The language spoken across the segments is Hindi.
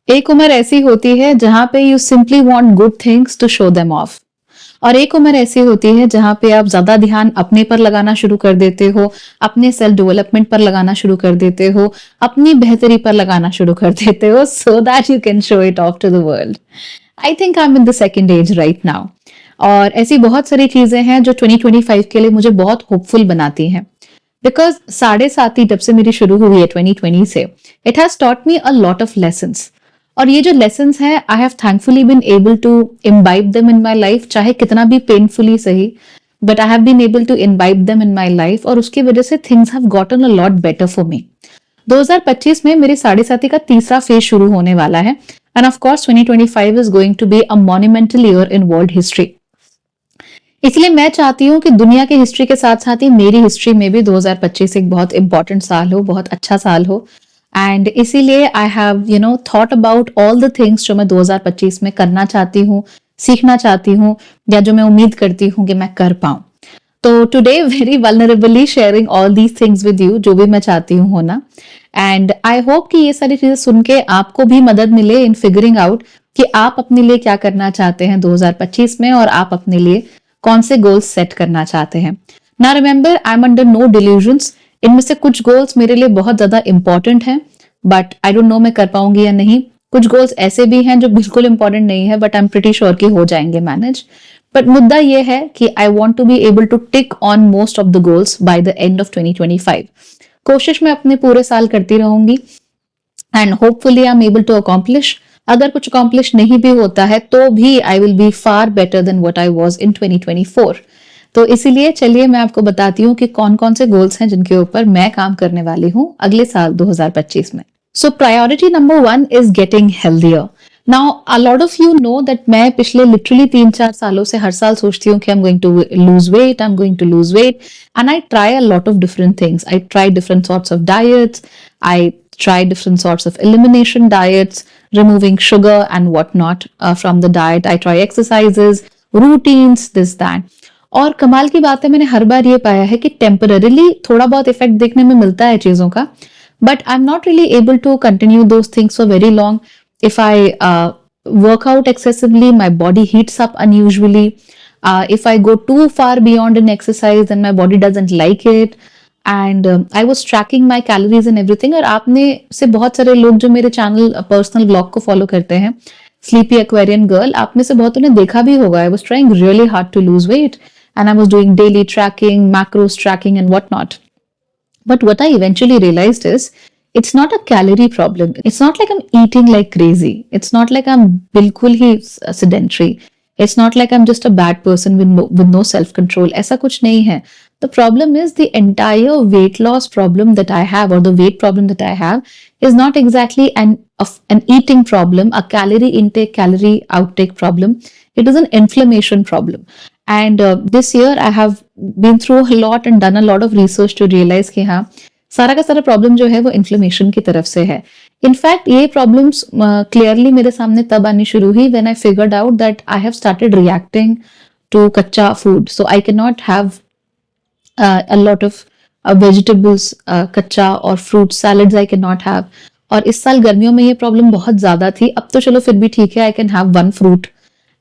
एक उम्र ऐसी होती है जहां पे you simply want good things to show them off, और एक उम्र ऐसी होती है जहां पे आप ज्यादा ध्यान अपने पर लगाना शुरू कर देते हो, अपने सेल्फ डेवलपमेंट पर लगाना शुरू कर देते हो, अपनी बेहतरी पर लगाना शुरू कर देते हो, so that you can show it off to the world. I think I am in the second age right now. और ऐसी बहुत सारी चीजें हैं जो 2025 के लिए मुझे बहुत होपफुल बनाती हैं, बिकॉज साढ़े साथी जब से मेरी शुरू हुई है 2020 से, it has taught me a lot of lessons. और ये जो लेसन्स हैं, I have thankfully been able to imbibe them in my life, चाहे कितना भी पेनफुली सही, but I have been able to imbibe them in my life, और उसकी वजह से things have gotten a lot better for me. 2025 में मेरे साढ़े साथी का तीसरा फेज शुरू होने वाला है, end of course 2025 is going to be a monumental year in world history. इसलिए मैं चाहती हूँ कि दुनिया की हिस्ट्री के साथ साथ ही मेरी हिस्ट्री में भी 2025 एक बहुत इंपॉर्टेंट साल हो, बहुत अच्छा साल हो। एंड इसीलिए I have thought about all the things जो मैं 2025 में करना चाहती हूँ, सीखना चाहती हूँ, या जो मैं उम्मीद करती हूँ कि मैं कर पाऊँ। तो today very vulnerably sharing all these things with you, जो भी मैं चाहती हूँ होना। एंड आई होप कि ये सारी चीजें सुन के आपको भी मदद मिले इन फिगरिंग आउट कि आप अपने लिए क्या करना चाहते हैं 2025 में, और आप अपने लिए कौन से गोल्स सेट करना चाहते हैं। ना remember, I am under no delusions. इनमें से कुछ गोल्स मेरे लिए बहुत ज्यादा इंपॉर्टेंट हैं, बट आई डोंट नो मैं कर पाऊंगी या नहीं। कुछ गोल्स ऐसे भी हैं जो बिल्कुल इंपॉर्टेंट नहीं है, but I am pretty sure कि हो जाएंगे मैनेज। बट मुद्दा ये है कि I want to be able to tick on most of the goals by the end of 2025। कोशिश मैं अपने पूरे साल करती रहूंगी, and hopefully I am able to accomplish. अगर कुछ अकॉम्प्लिश नहीं भी होता है तो भी I will be far better than what I was in 2024। तो इसीलिए चलिए मैं आपको बताती हूँ कि कौन कौन से गोल्स हैं जिनके ऊपर मैं काम करने वाली हूँ अगले साल 2025 में। So priority number 1 is getting healthier. Now a lot of you know that मैं पिछले लिटरली 3-4 सालों से हर साल सोचती हूँ कि I am going to lose weight, I am going to lose weight, and I try a lot of different things. I try different sorts of diets, I try different sorts of elimination diets, removing sugar and whatnot from the diet. I try exercises, routines, this, that. और कमाल की बात है, मैंने हर बार ये पाया है कि टेम्पररीली थोड़ा बहुत इफेक्ट देखने में मिलता है चीजों का, but I am not really able to continue those things for very long. If I work out excessively, my body heats up unusually. If I go too far beyond an exercise, then my body doesn't like it. And I was tracking my calories and everything. और आपने से बहुत सारे लोग जो मेरे चैनल पर्सनल ब्लॉग को फॉलो करते हैं, स्लीपी एक्वेरियन गर्ल, आप में से बहुतों ने देखा भी होगा, I was trying really hard to lose weight and I was doing daily tracking, macros tracking and what not. But what I eventually realized is it's not a calorie problem. It's not like I'm eating like crazy. It's not like I'm bilkul hi sedentary. It's not like I'm just a bad person with no self-control. ऐसा कुछ नहीं है. The problem is the entire weight loss problem that I have, or the weight problem that I have, is not exactly an eating problem, a calorie intake, calorie outtake problem. It is an inflammation problem. And this year I have been through a lot and done a lot of research to realize कि हाँ, सारा का सारा प्रॉब्लम जो है वो इन्फ्लेमेशन की तरफ से है. इनफैक्ट ये प्रॉब्लम्स क्लियरली मेरे सामने तब आनी शुरू हुई when I figured out that I have started reacting to कच्चा food. So I can not have a lot of vegetables, कच्चा, और fruit salads I can not have. और इस साल गर्मियों में ये प्रॉब्लम बहुत ज्यादा थी. अब तो चलो फिर भी ठीक है, I can have one fruit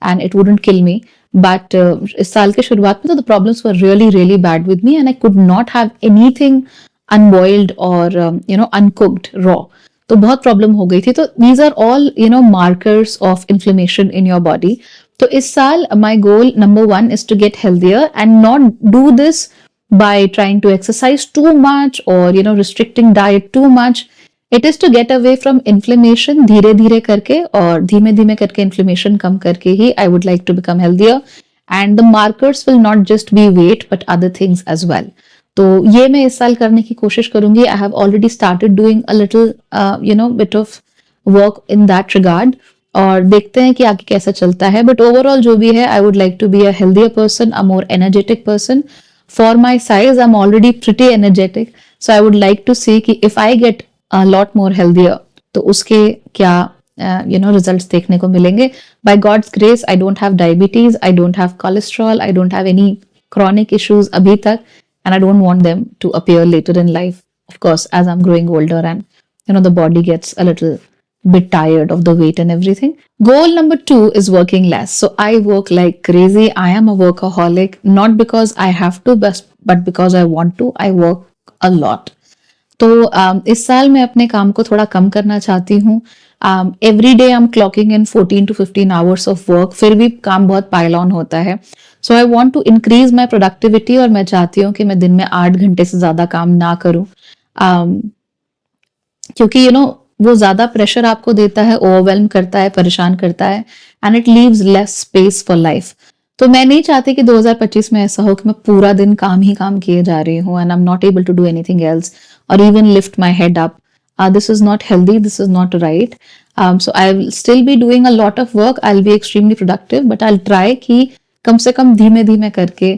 and it wouldn't kill me. But इस साल के शुरुआत में तो the problems were really really bad with me, and I could not have anything unboiled और अनकुक्ड रॉ. तो बहुत प्रॉब्लम हो गई थी. तो these are all markers of inflammation in your body. तो इस साल my goal number 1 is to get healthier and not do this by trying to exercise too much or restricting diet too much. It is to get away from inflammation धीरे धीरे करके, और धीमे धीमे करके inflammation कम करके ही I would like to become healthier. And the markers will not just be weight but other things as well. तो ये मैं इस साल करने की कोशिश करूंगी. I have already started doing a little bit of work in that regard, और देखते हैं कि आगे कैसा चलता है. बट ओवरऑल जो भी है, I would like to be a healthier person, a more energetic person. For my size I am already pretty energetic, so I would like to see कि if I get a lot more healthier तो उसके क्या रिजल्ट्स देखने को मिलेंगे. By God's grace I don't have diabetes, I don't have cholesterol, I don't have any chronic issues अभी तक, and I don't want them to appear later in life, of course, as I'm growing older and the body gets a little bit tired of the weight and everything. Goal number 2 is working less. So I work like crazy. I am a workaholic, not because I have to, but because I want to. I work a lot. तो इस साल मैं अपने काम को थोड़ा कम करना चाहती हूँ. Every day I am clocking in 14 to 15 hours of work, फिर भी काम बहुत पाइल ऑन होता है. So I want to increase my productivity, और मैं चाहती हूँ कि मैं दिन में 8 घंटे से ज्यादा काम ना करूँ. क्योंकि वो ज्यादा प्रेशर आपको देता है, ओवरवेलम करता है, परेशान करता है, and it leaves less space for life. तो मैं नहीं चाहती कि 2025 में ऐसा हो कि मैं पूरा दिन काम ही काम किए जा रही हूँ and I am not able to do anything else और even lift my head up. This is not healthy, this is not right. So I will still be doing a lot of work, I'll be extremely productive, but I'll try कि कम से कम धीमे धीमे करके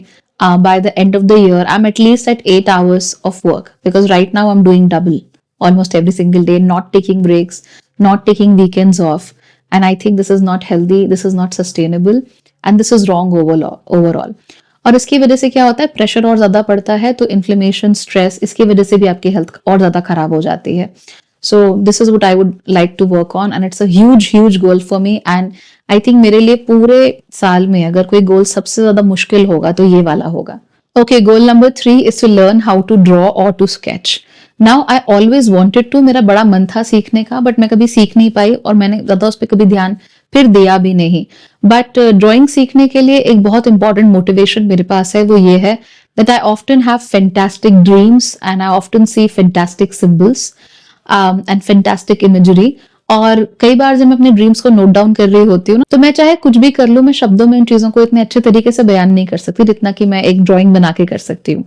by the end of the year I'm at least at 8 hours of work, because right now I'm doing double almost every single day, not taking breaks, not taking weekends off, and I think this is not healthy, this is not sustainable, and this is wrong overall. और इसकी वजह से क्या होता है, प्रेशर और ज्यादा पड़ता है, तो इन्फ्लेमेशन, स्ट्रेस, इसकी वजह से भी आपकी हेल्थ और ज्यादा खराब हो जाती है. So this is what I would like to work on, and it's a huge goal for me. And I think मेरे लिए पूरे साल में अगर कोई गोल सबसे ज्यादा मुश्किल होगा तो ये वाला होगा. Okay, goal number 3 is to learn how to draw और to sketch. Now I always wanted to, मेरा बड़ा मन था सीखने का, बट मैं कभी सीख नहीं पाई और मैंने ज्यादा उस पर कभी ध्यान फिर दिया भी नहीं. बट ड्राइंग सीखने के लिए एक बहुत इंपॉर्टेंट मोटिवेशन मेरे पास है, वो ये है that I often have fantastic dreams and I often see fantastic symbols and fantastic imagery. और कई बार जब मैं अपने ड्रीम्स को नोट डाउन कर रही होती हूँ ना, तो मैं चाहे कुछ भी कर लूँ, मैं शब्दों में उन चीजों को इतने अच्छे तरीके से बयान नहीं कर सकती जितना कि मैं एक ड्राइंग बना के कर सकती हूँ.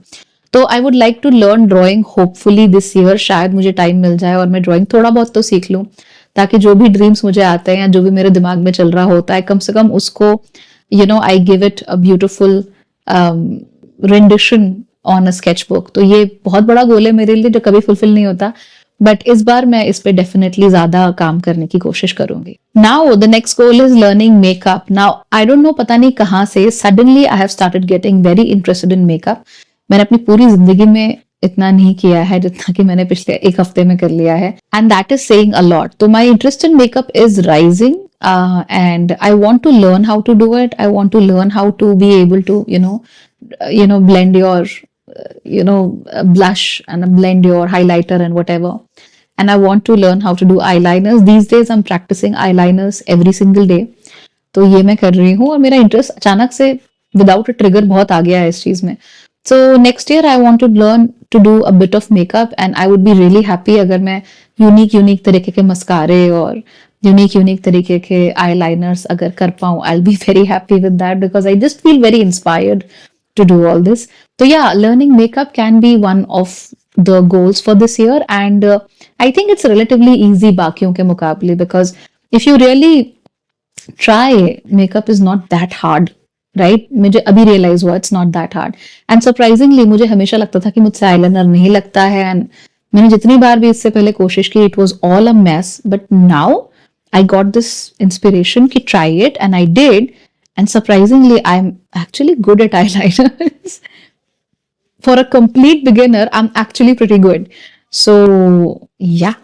तो I would like to learn drawing hopefully this year. शायद मुझे टाइम मिल जाए और मैं ड्राइंग थोड़ा बहुत तो सीख लूँ, ताकि जो भी ड्रीम्स मुझे आते हैं या जो भी मेरे दिमाग में चल रहा होता है, कम से कम उसको I give it a beautiful rendition on a sketch book. तो ये बहुत बड़ा गोल है मेरे लिए जो कभी फुलफिल नहीं होता, बट इस बार मैं इस पे डेफिनेटली ज्यादा काम करने की कोशिश करूंगी. Now the next goal is learning makeup. Now I don't know, पता नहीं कहाँ से suddenly I have started getting very interested in makeup. मैंने अपनी पूरी जिंदगी में इतना नहीं किया है जितना कि मैंने पिछले एक हफ्ते में कर लिया है, and that is saying a lot. तो my interest in makeup is rising, and I want to learn how to do it. I want to learn how to be able to blend your blush and blend your highlighter and whatever. And I want to learn how to do eyeliners. These days I'm practicing eyeliners every single day. तो ये मैं कर रही हूँ, और मेरा इंटरेस्ट अचानक से विदाउट अ ट्रिगर बहुत आ गया है इस चीज में. So next year I want to learn to do a bit of makeup, and I would be really happy अगर मैं यूनिक तरीके के मस्कारे और यूनिक तरीके के eyeliners अगर कर पाऊँ. I'll be very happy with that because I just feel very inspired to do all this. So yeah, learning makeup can be one of the goals for this year, and I think it's relatively easy बाकियों के मुकाबले, because if you really try, makeup is not that hard. Right मुझे अभी रियलाइज हुआ it's not that hard. And surprisingly मुझे हमेशा लगता था कि मुझसे आईलाइनर नहीं लगता है, एंड मैंने जितनी बार भी इससे पहले कोशिश की it was all a mess. But now I got this inspiration कि try it, and I did, and surprisingly I am actually good at eyeliners. For a complete beginner, I'm actually pretty good. So yeah,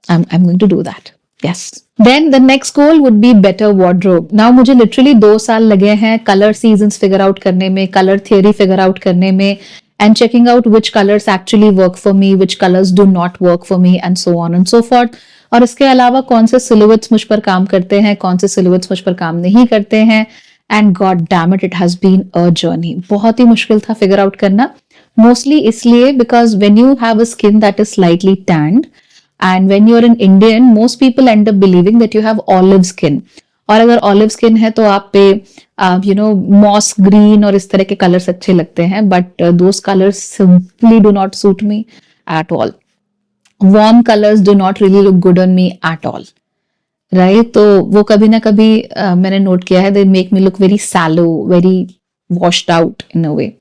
I'm going to do that. Yes. Then the next goal would be better wardrobe. Now मुझे literally 2 साल लगे हैं color seasons figure out करने में, color theory figure out करने में, and checking out which colors actually work for me, which colors do not work for me, and so on and so forth. और इसके अलावा कौन से silhouettes मुझ पर काम करते हैं, कौन से silhouettes मुझ पर काम नहीं करते हैं. And god damn it has been a journey. बहुत ही मुश्किल था figure out करना. Mostly इसलिए because when you have a skin that is slightly tanned, and when you're an Indian, most people end up believing that you have olive skin. और अगर olive skin है तो आप पे moss green और इस तरह के colors अच्छे लगते हैं, but those colors simply do not suit me at all. Warm colors do not really look good on me at all. Right? तो वो कभी ना कभी मैंने नोट किया है, they make me look very sallow, very washed out in a way.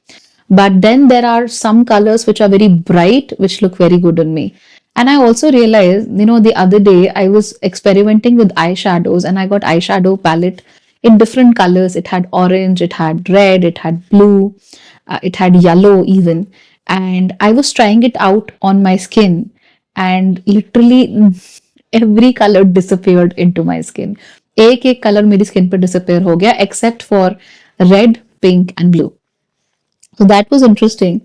But then there are some colors which are very bright, which look very good on me. And I also realized, the other day I was experimenting with eyeshadows, and I got eyeshadow palette in different colors. It had orange, it had red, it had blue, it had yellow even. And I was trying it out on my skin, and literally every color disappeared into my skin. एक एक कलर मेरी स्किन पर डिसअपेयर हो गया except for red, pink and blue. तो दैट वाज इंटरेस्टिंग.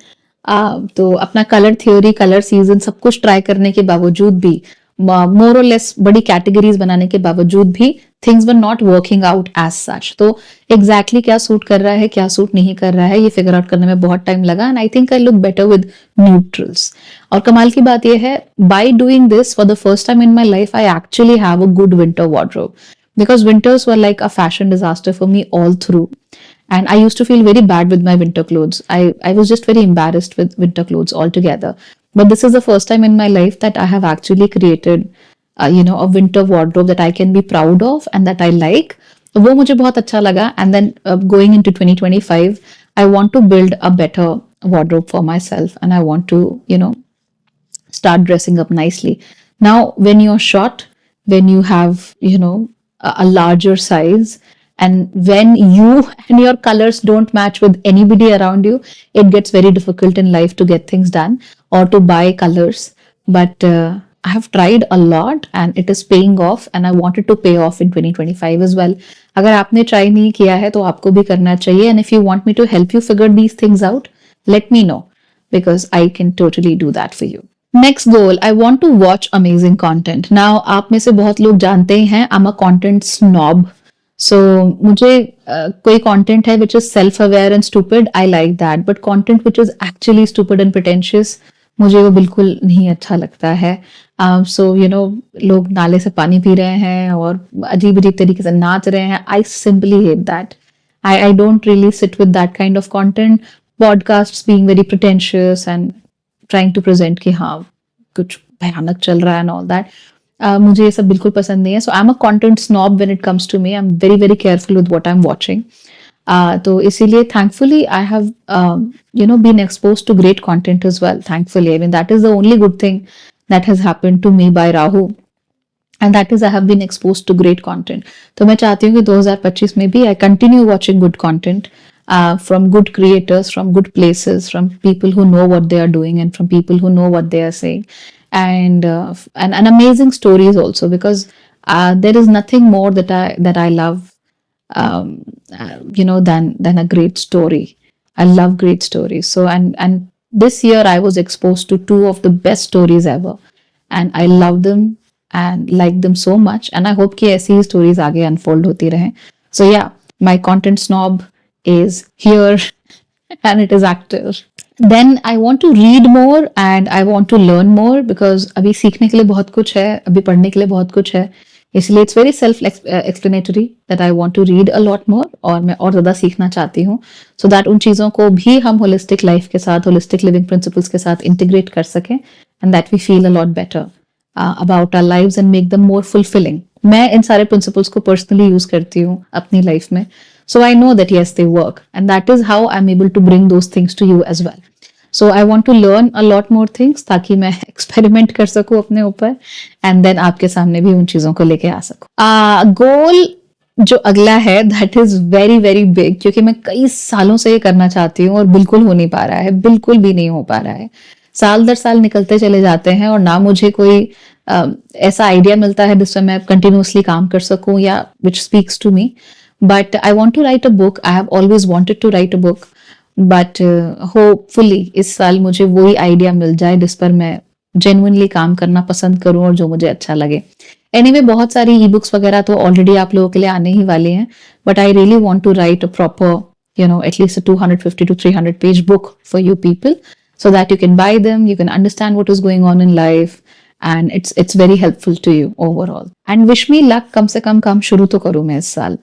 तो अपना कलर थ्योरी, कलर सीजन सब कुछ ट्राई करने के बावजूद भी, मोर और लेस बड़ी कैटेगरीज बनाने के बावजूद भी, things were not working out as such. तो एग्जैक्टली क्या सूट कर रहा है, क्या सूट नहीं कर रहा है, ये फिगर आउट करने में बहुत टाइम लगा. And I think I look better with neutrals. और कमाल की बात यह है, by doing this for the first time in my life, I actually have a good winter wardrobe. Because winters were like a fashion disaster for me all through. And I used to feel very bad with my winter clothes. I was just very embarrassed with winter clothes altogether. But this is the first time in my life that I have actually created, a winter wardrobe that I can be proud of and that I like. वो मुझे बहुत अच्छा लगा. And then going into 2025, I want to build a better wardrobe for myself, and I want to, start dressing up nicely. Now, when you're short, when you have, a larger size, and when you and your colors don't match with anybody around you, it gets very difficult in life to get things done or to buy colors. But I have tried a lot and it is paying off, and I wanted to pay off in 2025 as well. अगर आपने ट्राई नहीं किया है तो आपको भी करना चाहिए. And if you want me to help you figure these things out, let me know, because I can totally do that for you. Next goal, I want to watch amazing content. Now आप में से बहुत लोग जानते ही हैं, I am a content snob. So मुझे कोई कॉन्टेंट है which is self aware and stupid, I like that. But content which is actually stupid and pretentious, मुझे वो बिल्कुल नहीं अच्छा लगता है. सो लोग नाले से पानी पी रहे हैं और अजीब अजीब तरीके से नाच रहे हैं. I simply hate that. I don't really sit with that kind of content. Podcasts being very pretentious and trying to present कि हाँ कुछ भयानक चल रहा है and all that. मुझे ये सब बिल्कुल पसंद नहीं है. So I'm a content snob when it comes to me. I'm very very careful with what I'm watching. तो इसीलिए thankfully I have been exposed to great content as well. Thankfully, I mean that is the only good thing that has happened to me by Rahu. And that is I have been exposed to great content. तो मैं चाहती हूँ कि 2025 में भी I continue watching good content from good creators, from good places, from people who know what they are doing, and from people who know what they are saying, and amazing stories also, because there is nothing more that I love, than a great story. I love great stories. So and this year I was exposed to two of the best stories ever, and I love them and like them so much, and I hope कि ऐसी ही stories आगे unfold होती रहें. So yeah, my content snob is here and it is active. Then I want to read more and I want to learn more, because अभी सीखने के लिए बहुत कुछ है, अभी पढ़ने के लिए बहुत कुछ है, इसलिए it's very self explanatory that I want to read a lot more, और मैं और ज़्यादा सीखना चाहती हूँ, so that उन चीज़ों को भी हम holistic life के साथ, holistic living principles के साथ integrate कर सकें, and that we feel a lot better about our lives and make them more fulfilling. मैं इन सारे principles को personally use करती हूँ अपनी life में. So I know that yes, they work, and that is how I'm able to bring those things to you as well. So I want to learn a lot more things ताकि मैं experiment कर सकूँ अपने ऊपर, and then आपके सामने भी उन चीज़ों को लेके आ सकूँ. गोल जो अगला है that is very very big, क्योंकि मैं कई सालों से ये करना चाहती हूँ और बिल्कुल हो नहीं पा रहा है, बिल्कुल भी नहीं हो पा रहा है. साल दर साल निकलते चले जाते हैं और ना मुझे कोई ऐसा आइडिया मिलता है जिससे मैं कंटिन्यूसली काम कर सकूँ या which speaks to me. But I want to write a book. I have always wanted to write a book. But hopefully इस साल मुझे वही आइडिया मिल जाए जिस पर मैं genuinely काम करना पसंद करूं और जो मुझे अच्छा लगे. Anyway, बहुत सारी e-books वगैरह तो already आप लोगों के लिए आने ही वाली हैं. But I really want to write a proper, at least a 250 to 300 page book for you people, so that you can buy them, you can understand what is going on in life, and it's very helpful to you overall. And wish me luck. कम से कम काम शुरू तो करूँ मैं इस साल.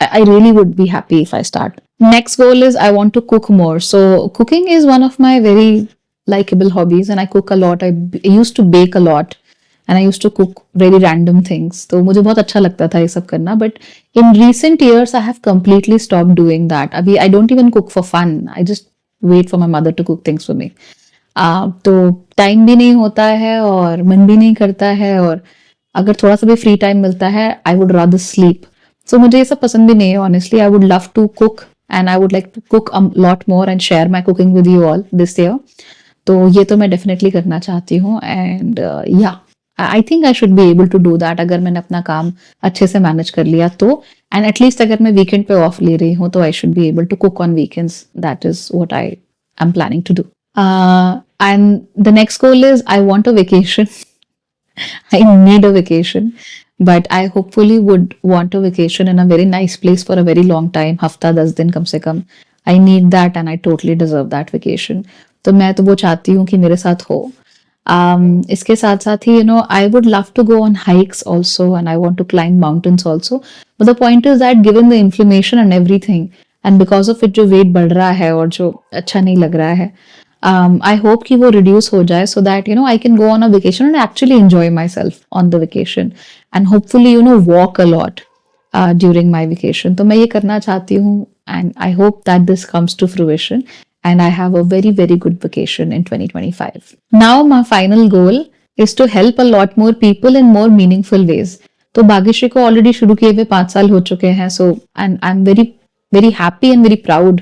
I really would be happy if I start. Next goal is I want to cook more. So cooking is one of my very likable hobbies, and I cook a lot. I used to bake a lot, and I used to cook very random things. तो मुझे बहुत अच्छा लगता था ये सब करना. But in recent years, I have completely stopped doing that. अभी I don't even cook for fun. I just wait for my mother to cook things for me. तो टाइम भी नहीं होता है और मन भी नहीं करता है, और अगर थोड़ा सा भी फ्री टाइम मिलता है, I would rather sleep. So मुझे ये सब पसंद भी नहीं है honestly. I would love to cook, and I would like to cook a lot more and share my cooking with you all this year. तो ये तो मैं definitely करना चाहती हूँ, and yeah, I think I should be able to do that अगर मैंने अपना काम अच्छे से मैनेज कर लिया तो. एंड एटलीस्ट अगर मैं वीकेंड पे ऑफ ले रही हूँ तो I should be able to cook on weekends. That is what I am planning to do. And the next goal is I want a vacation. I need a vacation, but I hopefully would want a vacation in a very nice place for a very long time. हफ्ता 10 दिन कम से कम. I need that and I totally deserve that vacation. तो मैं तो वो चाहती हूँ कि मेरे साथ हो. इसके साथ साथ ही I would love to go on hikes also and I want to climb mountains also. But the point is that given the inflammation and everything and because of it जो weight बढ़ रहा है और जो अच्छा नहीं लग रहा है, I hope कि वो reduce हो जाए so that I can go on a vacation and actually enjoy myself on the vacation and hopefully walk a lot during my vacation. तो मैं ये करना चाहती हूँ and I hope that this comes to fruition and I have a very very good vacation in 2025. Now my final goal is to help a lot more people in more meaningful ways. तो भाग्यश्री को ऑलरेडी शुरू किए हुए 5 साल हो चुके हैं. So and I am very very happy and very proud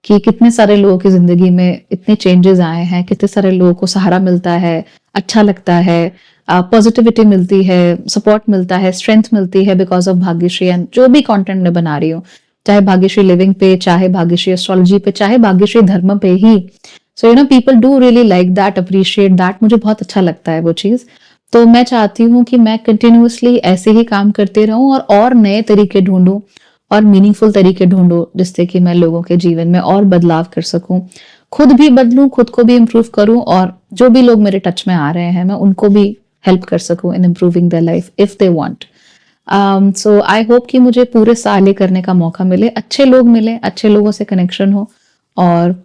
कि कितने सारे लोगों की जिंदगी में इतने चेंजेस आए हैं, कितने सारे लोगों को सहारा मिलता है, अच्छा लगता है, पॉजिटिविटी मिलती है, सपोर्ट मिलता है, स्ट्रेंथ मिलती है बिकॉज ऑफ भाग्यश्री. एंड जो भी कंटेंट मैं बना रही हूँ, चाहे भाग्यश्री लिविंग पे, चाहे भाग्यश्री एस्ट्रोलॉजी पे, चाहे भाग्यश्री धर्म पे ही. So people do really like that, appreciate that. मुझे बहुत अच्छा लगता है वो चीज. तो मैं चाहती हूँ कि मैं कंटिन्यूअसली ऐसे ही काम करते रहूं और नए तरीके ढूंढूं और मीनिंगफुल तरीके ढूंढूं जिससे कि मैं लोगों के जीवन में और बदलाव कर सकूं, खुद भी बदलूं, खुद को भी इम्प्रूव करूं और जो भी लोग मेरे टच में आ रहे हैं मैं उनको भी हेल्प कर सकूं in improving their life if they want. So I hope कि मुझे पूरे साल ये करने का मौका मिले, अच्छे लोग मिले, अच्छे लोगों से कनेक्शन हो और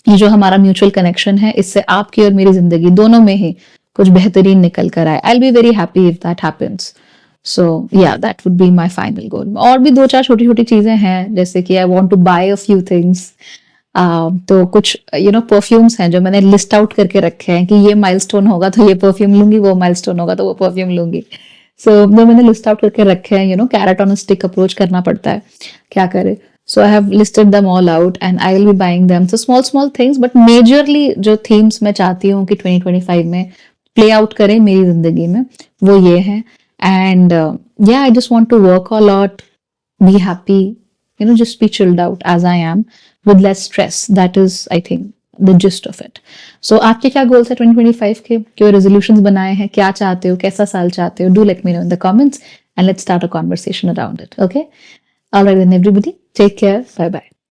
ये जो हमारा म्यूचुअल कनेक्शन है इससे आपकी और मेरी जिंदगी दोनों में ही कुछ बेहतरीन निकल कर आए. I will be very happy if that happens. So या that would be my final goal. और भी 2-4 छोटी छोटी चीजें हैं जैसे कि I want to buy a few things. तो कुछ परफ्यूम्स हैं जो मैंने लिस्ट आउट करके रखे हैं कि ये माइलस्टोन होगा तो ये परफ्यूम लूंगी, वो माइलस्टोन होगा तो वो परफ्यूम लूंगी. सो जो मैंने लिस्ट आउट करके रखे हैं, carrot on a stick approach करना पड़ता है, क्या करे. So I have listed them all out and I will be buying them. So small things, but majorly जो themes मैं चाहती हूँ कि 2025 में play out करें मेरी जिंदगी में वो ये है. And yeah, I just want to work a lot, be happy, just be chilled out as I am with less stress. That is, I think, the gist of it. So आपके क्या goals है 2025 के? क्या resolutions बनाए हैं? क्या चाहते हो? कैसा साल चाहते हो? Do let me know in the comments and let's start a conversation around it. Okay? All right then everybody. Take care. Bye bye.